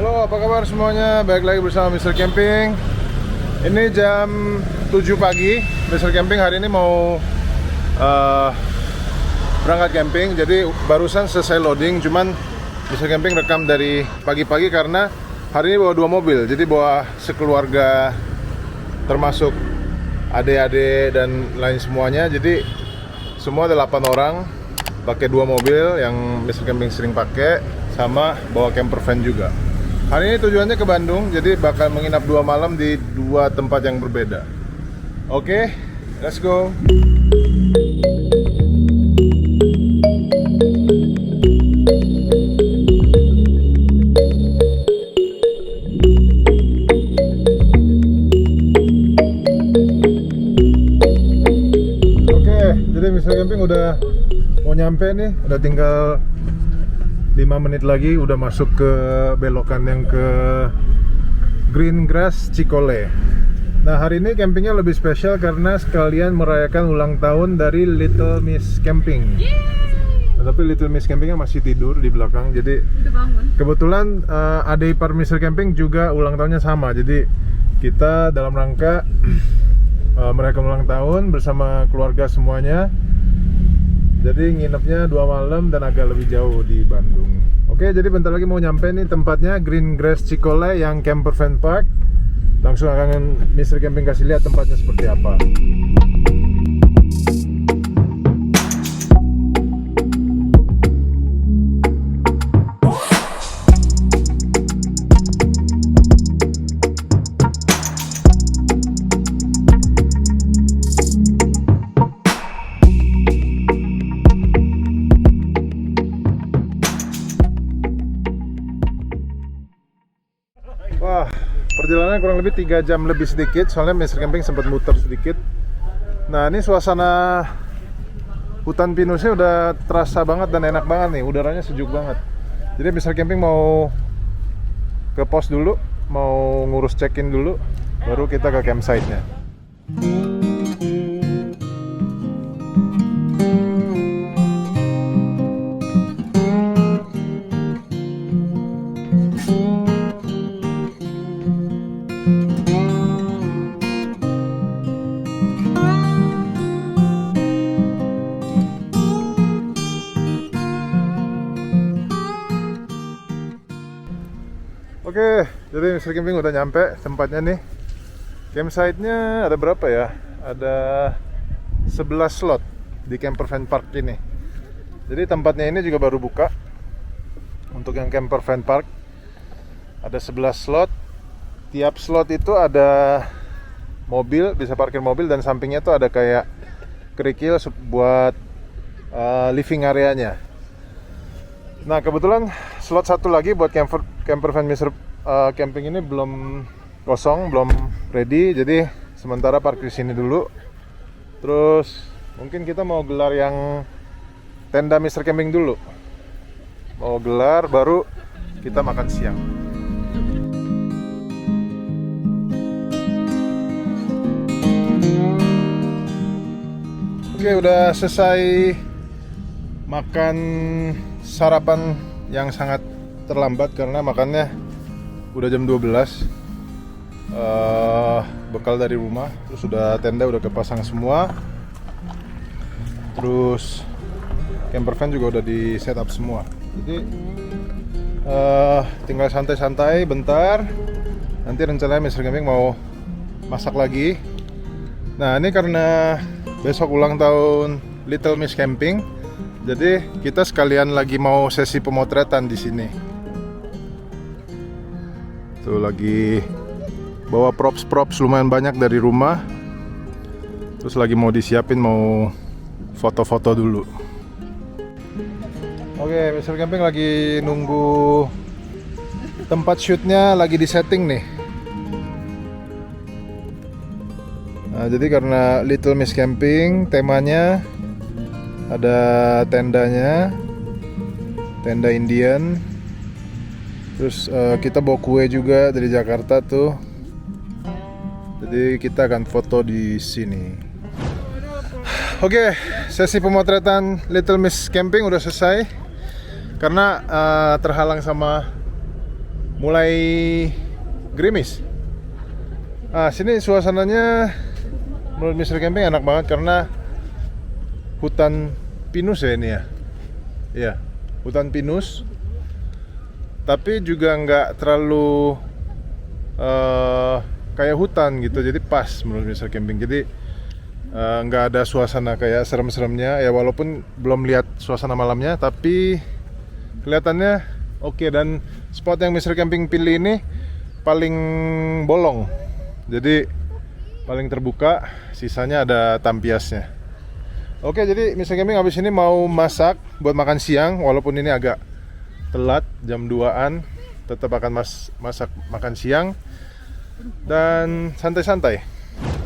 Halo, apa kabar semuanya? Balik lagi bersama Mr. Camping. Ini jam 7 pagi. Mr. Camping hari ini mau berangkat camping. Jadi barusan selesai loading. Cuman Mr. Camping rekam dari pagi-pagi karena hari ini bawa 2 mobil. Jadi bawa sekeluarga, termasuk adik-adik dan lain semuanya. Jadi semua ada 8 orang. Pakai 2 mobil yang Mr. Camping sering pakai, sama bawa camper van juga. Hari ini tujuannya ke Bandung, jadi bakal menginap 2 malam di 2 tempat yang berbeda. Oke, let's go. Oke, jadi Mr. Camping udah mau nyampe nih, udah tinggal 5 menit lagi udah masuk ke belokan yang ke Green Grass Cikole. Nah, hari ini campingnya lebih spesial karena sekalian merayakan ulang tahun dari Little Miss Camping. Nah, tapi Little Miss Campingnya masih tidur di belakang, jadi udah bangun. Kebetulan adik ipar Mr. Camping juga ulang tahunnya sama, jadi kita dalam rangka merayakan ulang tahun bersama keluarga semuanya. Jadi nginepnya 2 malam dan agak lebih jauh di Bandung. Oke, jadi bentar lagi mau nyampe nih tempatnya, Green Grass Cikole yang camper van park. Langsung akan Mr. Camping kasih lihat tempatnya seperti apa. Wah, perjalanan kurang lebih 3 jam lebih sedikit, soalnya Mr. Camping sempat muter sedikit. Nah, ini suasana hutan pinusnya udah terasa banget dan enak banget nih, udaranya sejuk banget. Jadi Mr. Camping mau ke pos dulu, mau ngurus check-in dulu, baru kita ke campsite-nya. Oke, jadi Mr. Camping udah nyampe tempatnya nih. Campsite-nya ada berapa ya? Ada 11 slot di camper van park ini. Jadi tempatnya ini juga baru buka. Untuk yang camper van park ada 11 slot. Tiap slot itu ada mobil, bisa parkir mobil, dan sampingnya tuh ada kayak kerikil buat living areanya. Nah, kebetulan slot satu lagi buat camper van Mr. Camping ini belum kosong, belum ready, jadi sementara parkir sini dulu. Terus mungkin kita mau gelar yang tenda Mr. Camping dulu. Mau gelar baru kita makan siang. Oke, udah selesai makan sarapan yang sangat terlambat karena makannya udah jam 12. Bekal dari rumah, terus udah tenda udah kepasang semua. Terus camper van juga udah di setup semua. Jadi tinggal santai-santai bentar. Nanti rencananya Mr. Camping mau masak lagi. Nah, ini karena besok ulang tahun Little Miss Camping, jadi kita sekalian lagi mau sesi pemotretan di sini. Tuh lagi bawa props lumayan banyak dari rumah. Terus lagi mau disiapin, mau foto-foto dulu. Oke, Mr. Camping lagi nunggu tempat shootnya lagi di setting nih. Nah, jadi karena Little Miss Camping temanya ada tendanya, tenda Indian. Terus kita bawa kue juga dari Jakarta tuh. Jadi kita akan foto di sini. Oke, sesi pemotretan Little Miss Camping udah selesai. Karena terhalang sama mulai gerimis. Nah, sini suasananya menurut Mr. Camping enak banget karena hutan pinus ya ini ya. Iya, hutan pinus. Tapi juga nggak terlalu kayak hutan gitu, jadi pas menurut Mr. Camping. Jadi nggak ada suasana kayak serem-seremnya ya, walaupun belum lihat suasana malamnya, tapi kelihatannya oke. Dan spot yang Mr. Camping pilih ini paling bolong, jadi paling terbuka, sisanya ada tampiasnya. Oke, jadi Mr. Camping habis ini mau masak buat makan siang, walaupun ini agak telat, jam 2-an, tetap akan masak makan siang dan santai-santai.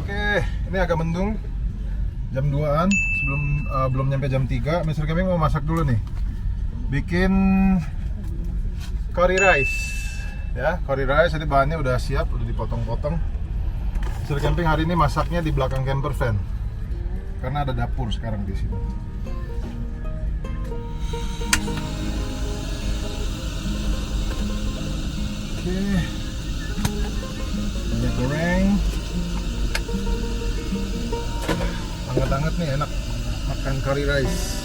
Oke, ini agak mendung, jam 2-an, belum nyampe jam 3. Mr. Camping mau masak dulu nih, bikin curry rice ya. Curry rice, jadi bahannya udah siap, udah dipotong-potong. Mr. Camping hari ini masaknya di belakang camper van karena ada dapur sekarang di sini. Oke, minyak goreng, hangat-hangat nih, enak makan curry rice.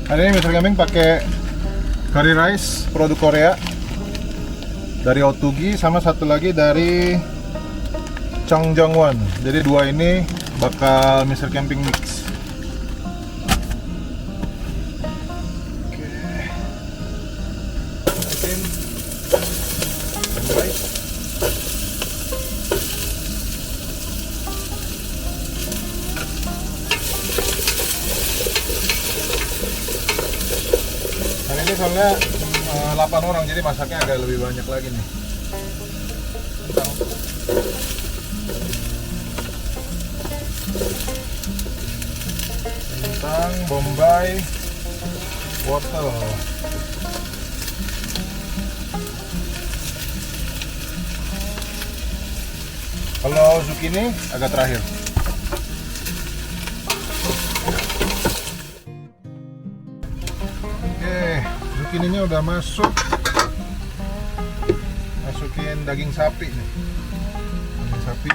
Hari ini Mr. Camping pakai curry rice produk Korea dari Otugi, sama satu lagi dari Chongjongwon. Jadi dua ini bakal Mr. Camping mix. Hari ini soalnya 8 orang, jadi masaknya agak lebih banyak lagi nih. Kentang, bombay, wortel. Kalau zucchini agak terakhir. Zucchini-nya udah masuk. Masukin daging sapi nih. Daging sapi.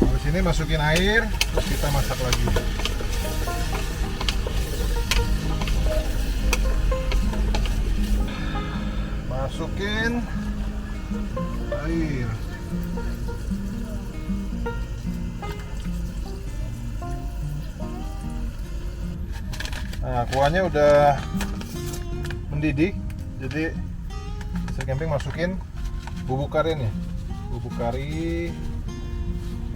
Habis ini masukin air, terus kita masak lagi. Masukin air. Nah, kuahnya udah mendidih, jadi Mr. Camping masukin bubuk karinya. Bubuk kari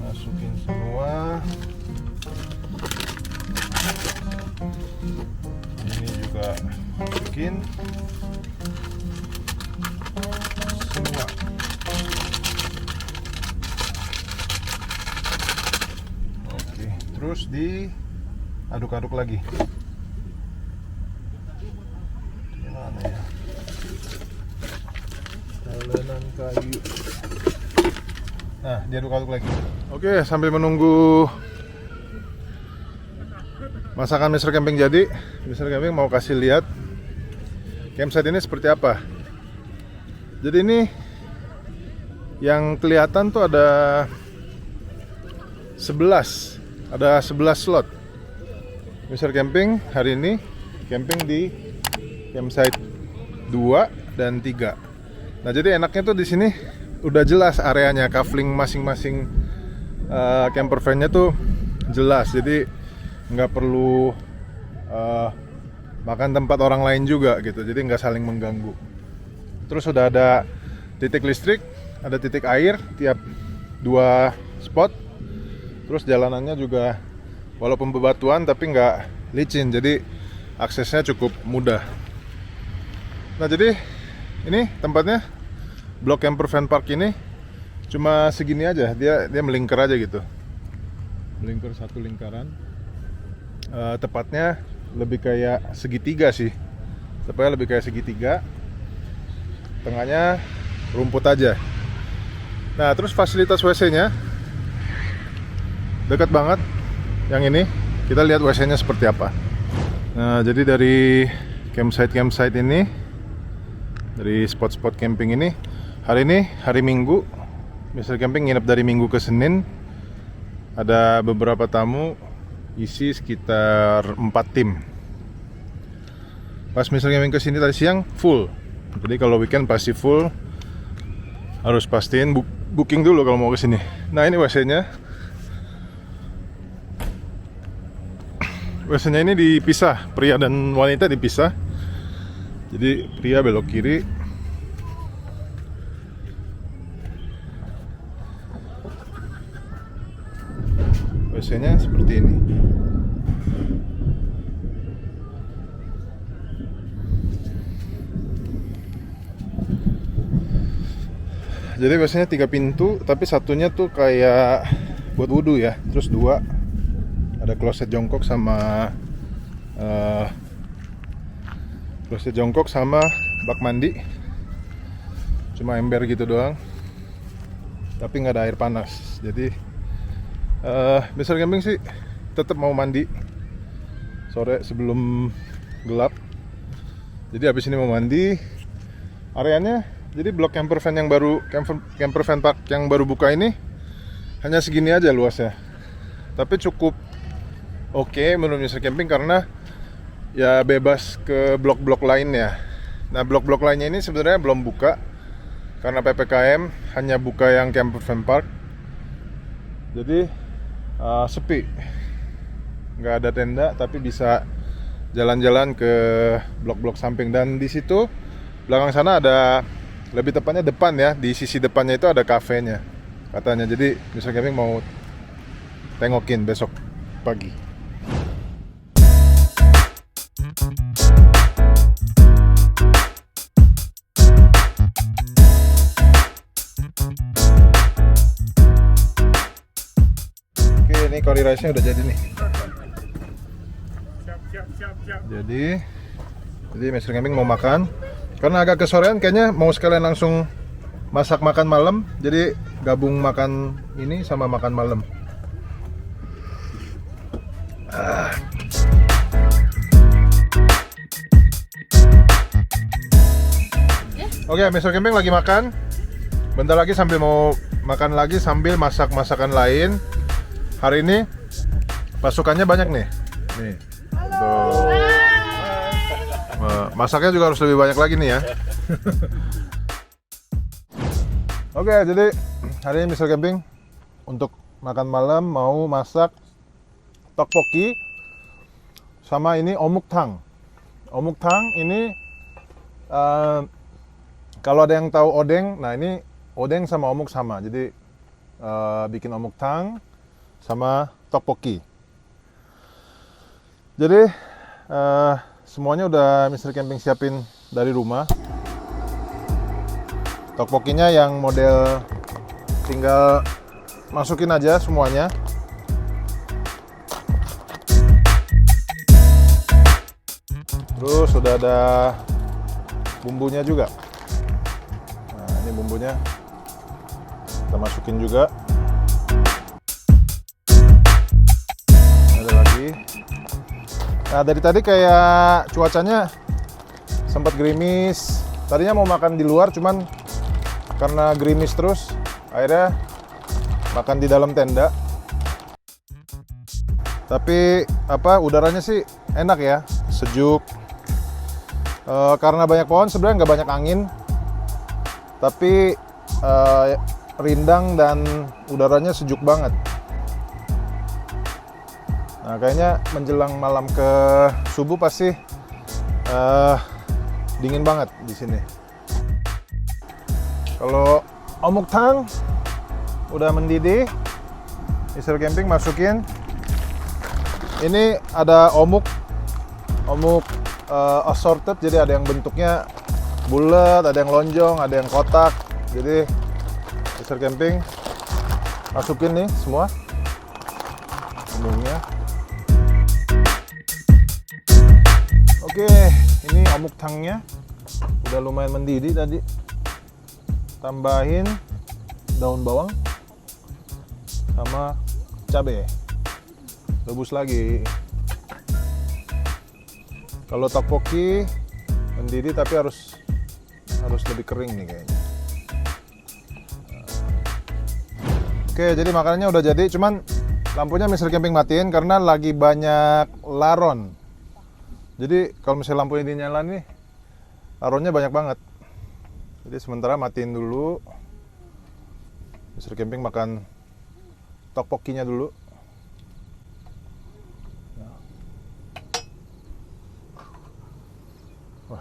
masukin semua. Ini juga masukin semua. Oke, terus diaduk-aduk lagi. Kayu. Nah, diaduk-aduk lagi. Oke, sambil menunggu masakan Mr. Camping jadi, Mr. Camping mau kasih lihat campsite ini seperti apa. Jadi ini yang kelihatan tuh ada 11 slot. Mr. Camping hari ini camping di campsite 2 dan 3. Nah, jadi enaknya tuh di sini udah jelas areanya, kafling masing-masing camper van-nya tuh jelas. Jadi nggak perlu makan tempat orang lain juga gitu, jadi nggak saling mengganggu. Terus sudah ada titik listrik, ada titik air tiap 2 spot. Terus jalanannya juga walaupun bebatuan tapi nggak licin, jadi aksesnya cukup mudah. Nah jadi ini tempatnya, Blok Camper Van Park ini cuma segini aja, dia melingkar aja gitu, melingkar satu lingkaran. Tepatnya lebih kayak segitiga sih, tepatnya lebih kayak segitiga, tengahnya rumput aja. Nah terus fasilitas WC-nya dekat banget. Yang ini kita lihat WC-nya seperti apa. Nah jadi dari campsite ini, dari spot-spot camping ini, hari ini hari Minggu, Mr. Camping nginep dari Minggu ke Senin. Ada beberapa tamu, isi sekitar 4 tim. Pas Mr. Camping kesini tadi siang full, jadi kalau weekend pasti full. Harus pastiin booking dulu kalau mau kesini. Nah ini WC-nya. WC-nya ini dipisah, pria dan wanita dipisah. Jadi pria belok kiri, WC-nya seperti ini. Jadi WC-nya 3 pintu, tapi satunya tuh kayak buat wudhu ya. Terus 2 ada kloset jongkok sama bak mandi. Cuma ember gitu doang, tapi nggak ada air panas. Jadi Mr. Camping sih tetap mau mandi sore sebelum gelap. Jadi habis ini mau mandi. Areanya, jadi Blok Camper Van yang baru, Camper Van Park yang baru buka ini hanya segini aja luasnya. Tapi cukup oke menurut Mr. Camping karena ya bebas ke blok-blok lainnya. Nah blok-blok lainnya ini sebenarnya belum buka karena PPKM, hanya buka yang Camper Van Park. Jadi sepi, nggak ada tenda, tapi bisa jalan-jalan ke blok-blok samping. Dan di situ belakang sana ada, lebih tepatnya depan ya, di sisi depannya itu ada kafenya katanya. Jadi Mr. Camping mau tengokin besok pagi. Oke, ini curry rice-nya udah jadi nih. Siap. Jadi Mr. Camping mau makan. Karena agak kesorean, kayaknya mau sekalian langsung masak makan malam. Jadi gabung makan ini sama makan malam. Oke, Mr. Camping lagi makan. Bentar lagi sambil mau makan lagi sambil masak masakan lain. Hari ini pasukannya banyak nih. Nih. Tuh. Masaknya juga harus lebih banyak lagi nih ya. Oke, jadi hari ini Mr. Camping untuk makan malam mau masak tteokbokki sama ini omuk-tang. Omuk-tang ini kalau ada yang tahu odeng, nah ini odeng sama omuk sama. Jadi bikin omuk-tang sama tteokbokki. Jadi semuanya udah Mr. Camping siapin dari rumah. Tteokbokkinya yang model tinggal masukin aja semuanya. Terus sudah ada bumbunya juga. Nah ini bumbunya kita masukin juga. Ada lagi. Nah dari tadi kayak cuacanya sempat gerimis. Tadinya mau makan di luar, cuman karena gerimis terus, akhirnya makan di dalam tenda. Tapi udaranya sih enak ya, sejuk. Karena banyak pohon, sebenarnya nggak banyak angin, tapi rindang dan udaranya sejuk banget. Nah kayaknya menjelang malam ke subuh pasti dingin banget di sini. Kalau omuk tang udah mendidih, Mr. Camping masukin. Ini ada omuk assorted, jadi ada yang bentuknya bulat, ada yang lonjong, ada yang kotak. Jadi Mr. Camping masukin nih semua omuknya. Oke, ini omuk tangnya udah lumayan mendidih tadi. Tambahin daun bawang sama cabai, rebus lagi. Kalau tteokbokki mendidih tapi harus lebih kering nih kayaknya. Oke, jadi makanannya udah jadi, cuman lampunya Mr. Camping matiin karena lagi banyak laron. Jadi kalau misalnya lampu ini nyala nih, laronnya banyak banget. Jadi sementara matiin dulu. Mr. Camping makan tteokbokkinya dulu. Wah,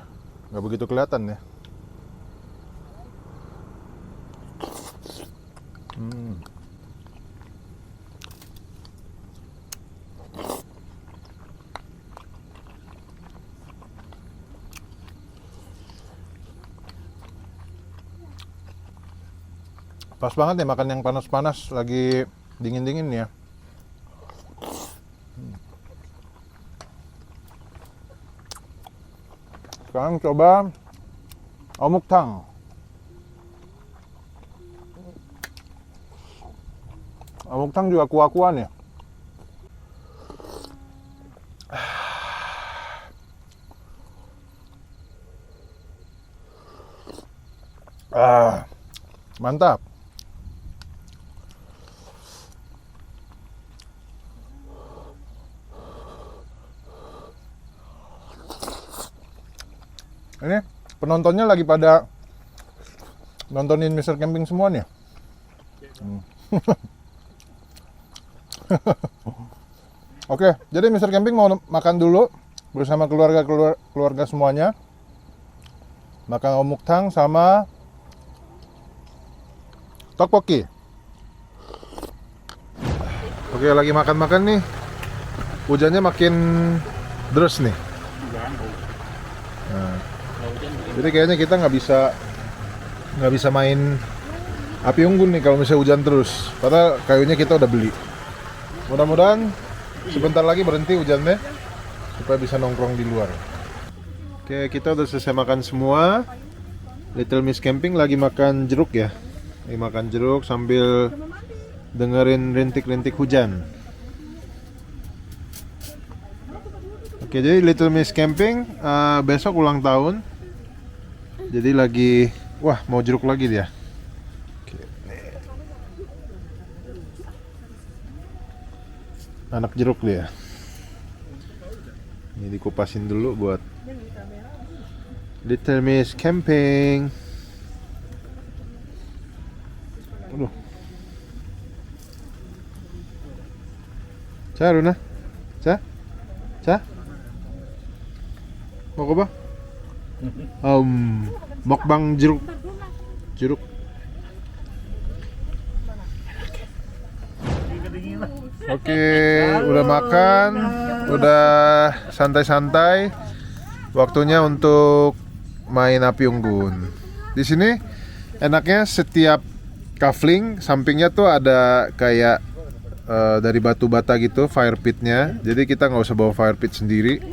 nggak begitu kelihatan ya. Pas banget nih makan yang panas-panas, lagi dingin-dingin ya. Sekarang coba omuk tang. Omuk tang juga kuah-kuah nih. Mantap. Ini penontonnya lagi pada nontonin Mr. Camping semua nih. Oke, jadi Mr. Camping mau makan dulu bersama keluarga semuanya. Makan omuk tang sama tteokbokki. Oke, lagi makan-makan nih. Hujannya makin deras nih. Nah, jadi kayaknya kita nggak bisa main api unggun nih kalau misalnya hujan terus. Padahal kayunya kita udah beli. Mudah-mudahan sebentar lagi berhenti hujannya supaya bisa nongkrong di luar. Oke, kita udah selesai makan semua. Little Miss Camping lagi makan jeruk ya. Lagi makan jeruk sambil dengerin rintik-rintik hujan. Oke, jadi Little Miss Camping besok ulang tahun. Jadi lagi, wah mau jeruk lagi dia. Oke, nih. Anak jeruk dia. Ini dikupasin dulu buat Little Miss Camping. Aduh. Ca, Runa? Ca? Mau apa? Mukbang jeruk. Oke, udah makan, udah santai-santai. Waktunya untuk main api unggun. Di sini enaknya setiap kafling sampingnya tuh ada kayak dari batu bata gitu fire pitnya. Jadi kita nggak usah bawa fire pit sendiri.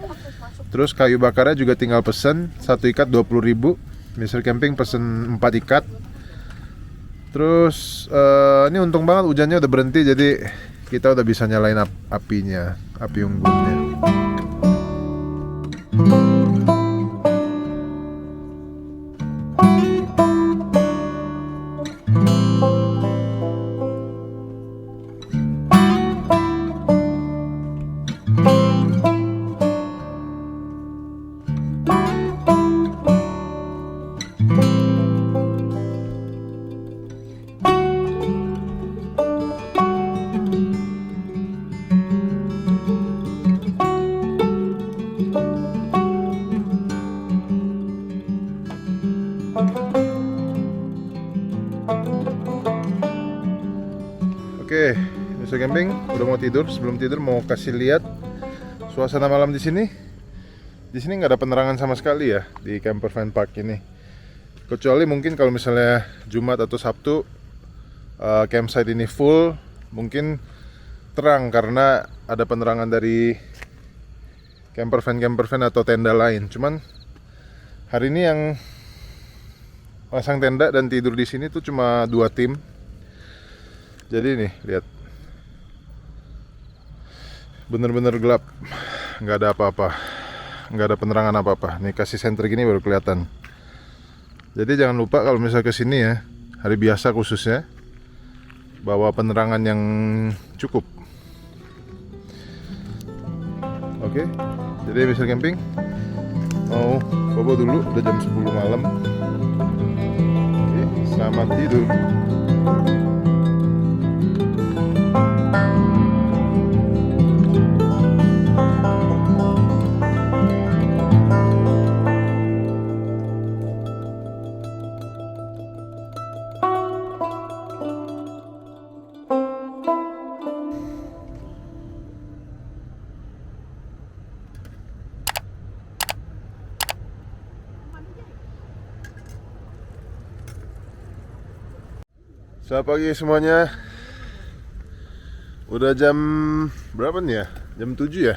Terus kayu bakarnya juga tinggal pesen, 1 ikat 20.000. Mr. Camping pesen 4 ikat. Terus ini untung banget hujannya udah berhenti, jadi kita udah bisa nyalain apinya, api unggunnya. Mr. Camping udah mau tidur. Sebelum tidur mau kasih lihat suasana malam di sini. Di sini nggak ada penerangan sama sekali ya di Camper Van Park ini. Kecuali mungkin kalau misalnya Jumat atau Sabtu campsite ini full, mungkin terang karena ada penerangan dari camper van atau tenda lain. Cuman hari ini yang pasang tenda dan tidur di sini tuh cuma 2 tim. Jadi nih lihat, bener-bener gelap, nggak ada apa-apa, nggak ada penerangan apa-apa. Nih kasih senter gini baru kelihatan. Jadi jangan lupa kalau misalnya kesini ya, hari biasa khususnya, bawa penerangan yang cukup. Oke, jadi Mr. Camping mau bobo dulu, udah jam 10 malam. Oke, selamat tidur. Selamat pagi semuanya. Udah jam berapa nih ya? Jam 7 ya?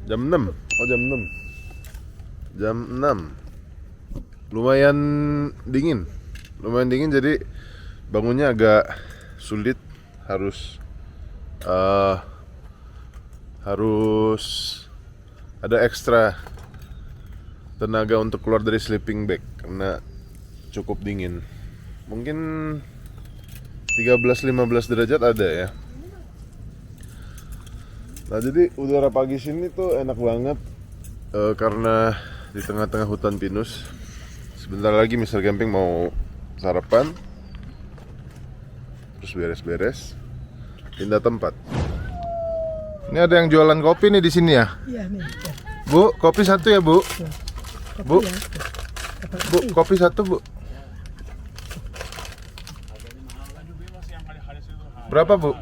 Jam 6. Oh jam 6. Jam 6. Lumayan dingin. Jadi bangunnya agak sulit. Harus ada ekstra tenaga untuk keluar dari sleeping bag karena cukup dingin. Mungkin 13-15 derajat ada ya. Nah jadi udara pagi sini tuh enak banget karena di tengah-tengah hutan pinus. Sebentar lagi Mr. Camping mau sarapan, terus beres-beres, pindah tempat. Ini ada yang jualan kopi nih di sini ya? Iya nih. Ya. Bu, kopi 1 ya bu? Kopi Bu, ya. bu, kopi 1 bu. Berapa bu?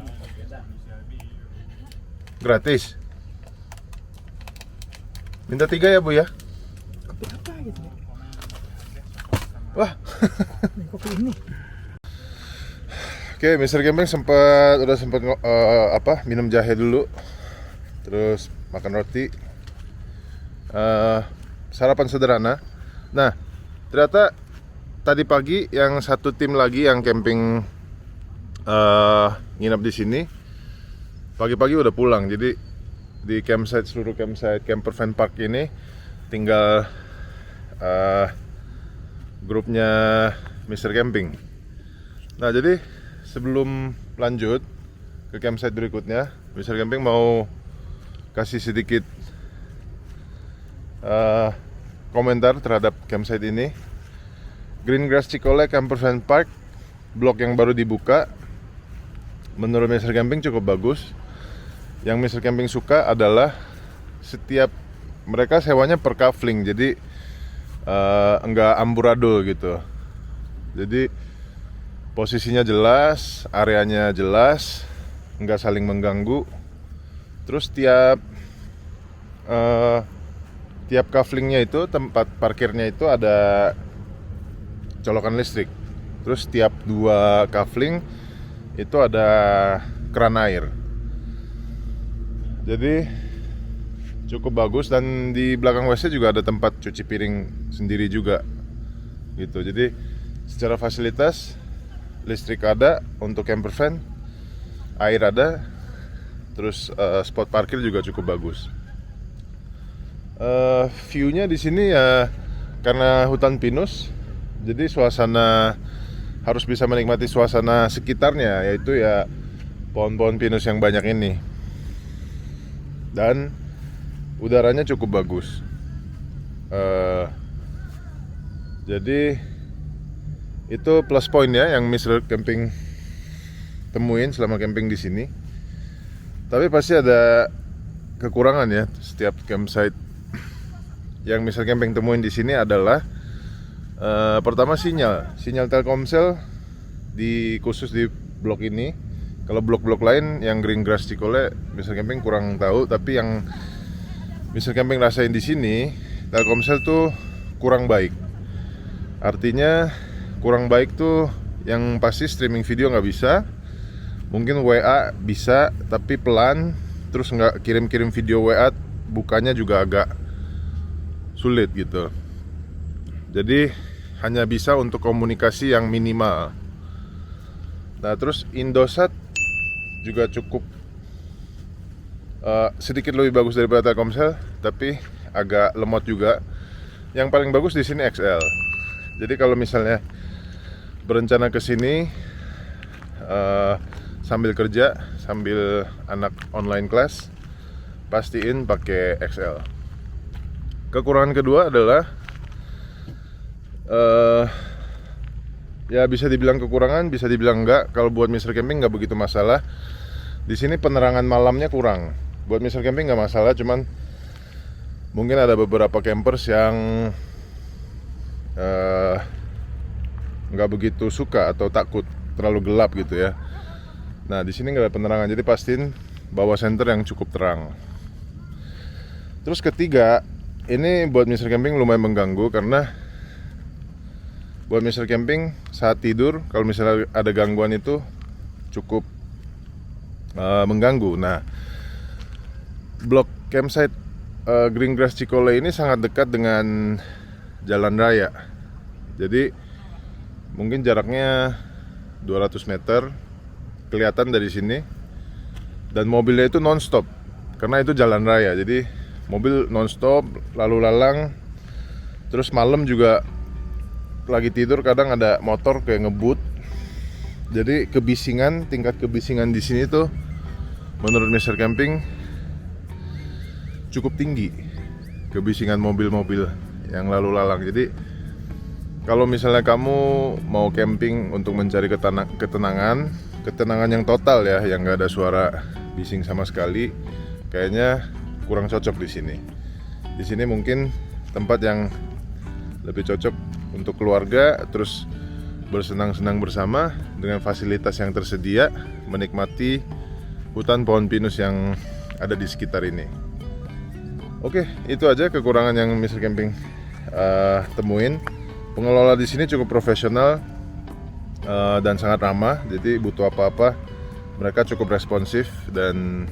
Gratis. Minta 3 ya bu ya? Kopi apa gitu? Wah. Nih, kopi ini. Oke, Mr. Camping udah sempat minum jahe dulu, terus makan roti, sarapan sederhana. Nah, ternyata tadi pagi yang satu tim lagi yang camping nginap di sini pagi-pagi udah pulang. Jadi di seluruh campsite Camper Van Park ini tinggal grupnya Mr. Camping. Nah jadi sebelum lanjut ke campsite berikutnya, Mr. Camping mau kasih sedikit komentar terhadap campsite ini. Greengrass Cikole Camper Van Park, blok yang baru dibuka, menurut Mr. Camping cukup bagus. Yang Mr. Camping suka adalah setiap mereka sewanya per kafling, jadi enggak amburadul gitu. Jadi posisinya jelas, areanya jelas, enggak saling mengganggu. Terus tiap kaflingnya itu, tempat parkirnya itu ada colokan listrik. Terus tiap 2 kafling itu ada keran air. Jadi cukup bagus, dan di belakang WC juga ada tempat cuci piring sendiri juga gitu. Jadi secara fasilitas, listrik ada untuk camper van, air ada, terus spot parkir juga cukup bagus. View-nya di sini ya karena hutan pinus, jadi suasana harus bisa menikmati suasana sekitarnya, yaitu ya pohon-pohon pinus yang banyak ini. Dan udaranya cukup bagus. Jadi itu plus point ya yang Mr. Camping temuin selama camping di sini. Tapi pasti ada kekurangan ya. Setiap campsite yang Mr. Camping temuin di sini adalah pertama sinyal Telkomsel khusus di blok ini. Kalau blok-blok lain yang Greengrass Cikole, Mr. Camping kurang tahu, tapi yang Mr. Camping rasain di sini, Telkomsel tuh kurang baik. Artinya kurang baik tuh yang pasti streaming video nggak bisa. Mungkin WA bisa, tapi pelan. Terus nggak kirim-kirim video WA, bukanya juga agak sulit gitu. Jadi hanya bisa untuk komunikasi yang minimal. Nah terus Indosat juga cukup sedikit lebih bagus daripada Telkomsel, tapi agak lemot juga. Yang paling bagus di sini XL. Jadi kalau misalnya berencana ke sini sambil kerja, sambil anak online class, pastiin pakai XL. Kekurangan kedua adalah ya bisa dibilang kekurangan, bisa dibilang enggak. Kalau buat Mr. Camping nggak begitu masalah. Di sini penerangan malamnya kurang. Buat Mr. Camping nggak masalah, cuman mungkin ada beberapa campers yang nggak begitu suka atau takut terlalu gelap gitu ya. Nah di sini nggak ada penerangan, jadi pastiin bawa senter yang cukup terang. Terus ketiga, ini buat Mr. Camping lumayan mengganggu karena buat Mr. Camping saat tidur kalau misalnya ada gangguan itu cukup mengganggu. Nah, blok campsite Greengrass Cikole ini sangat dekat dengan jalan raya. Jadi mungkin jaraknya 200 meter kelihatan dari sini, dan mobilnya itu non-stop karena itu jalan raya. Jadi mobil non-stop lalu lalang. Terus malam juga lagi tidur kadang ada motor kayak ngebut. Jadi kebisingan, tingkat kebisingan di sini tuh menurut Mr. Camping cukup tinggi. Kebisingan mobil-mobil yang lalu lalang. Jadi kalau misalnya kamu mau camping untuk mencari ketenangan yang total ya, yang nggak ada suara bising sama sekali, kayaknya kurang cocok di sini. Di sini mungkin tempat yang lebih cocok untuk keluarga, terus bersenang-senang bersama dengan fasilitas yang tersedia, menikmati hutan pohon pinus yang ada di sekitar ini. Oke, itu aja kekurangan yang Mr. Camping temuin. Pengelola di sini cukup profesional dan sangat ramah. Jadi butuh apa-apa mereka cukup responsif dan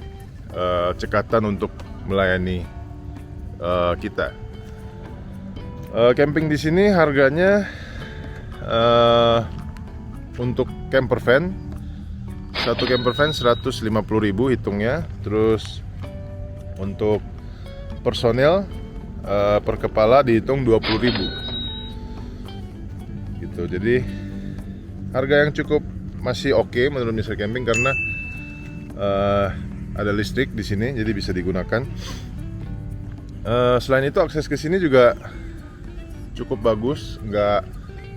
cekatan untuk melayani kita. Camping di sini harganya untuk camper van, satu camper van 150.000 hitungnya. Terus untuk personel per kepala dihitung 20.000 gitu. Jadi harga yang cukup masih oke menurut Mr. Camping karena ada listrik di sini, jadi bisa digunakan. Selain itu akses ke sini juga cukup bagus, nggak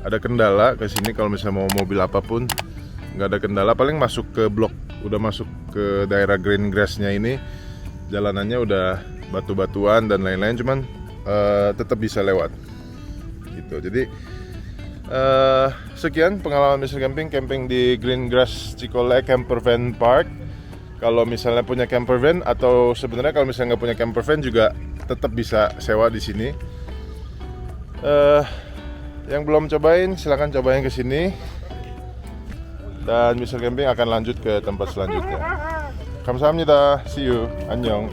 ada kendala ke sini. Kalau misalnya mau mobil apapun nggak ada kendala. Paling masuk ke blok, udah masuk ke daerah Greengrass-nya ini, jalanannya udah batu-batuan dan lain-lain, cuman tetap bisa lewat gitu. Jadi sekian pengalaman Mr. Camping camping di Greengrass Cikole Camper Van Park. Kalau misalnya punya camper van, atau sebenarnya kalau misalnya nggak punya camper van juga tetap bisa sewa di sini. Yang belum cobain silahkan cobain ke sini, dan Mr. Camping akan lanjut ke tempat selanjutnya. Kamsahamnida, see you, annyeong.